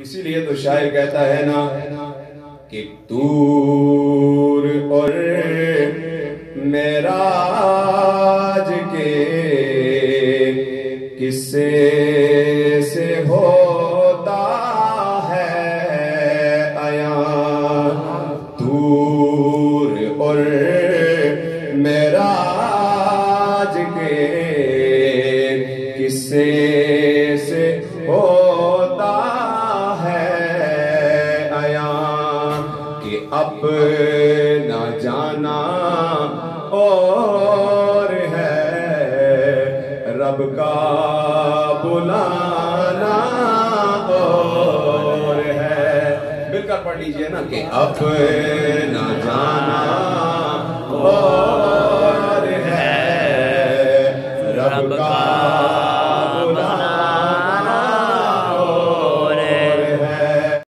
اسی لیے تو شاعر کہتا ہے نا کہ طور اور معراج کے قصے سے ہوتا ہے عیاں، طور اور معراج کے قصے سے ہوتا ہے عیاں کہ اپنا جانا اور ہے رب کا بلانا اور ہے۔ مل کر پڑھ لیجئے نا کہ اپنا جانا اور ہے رب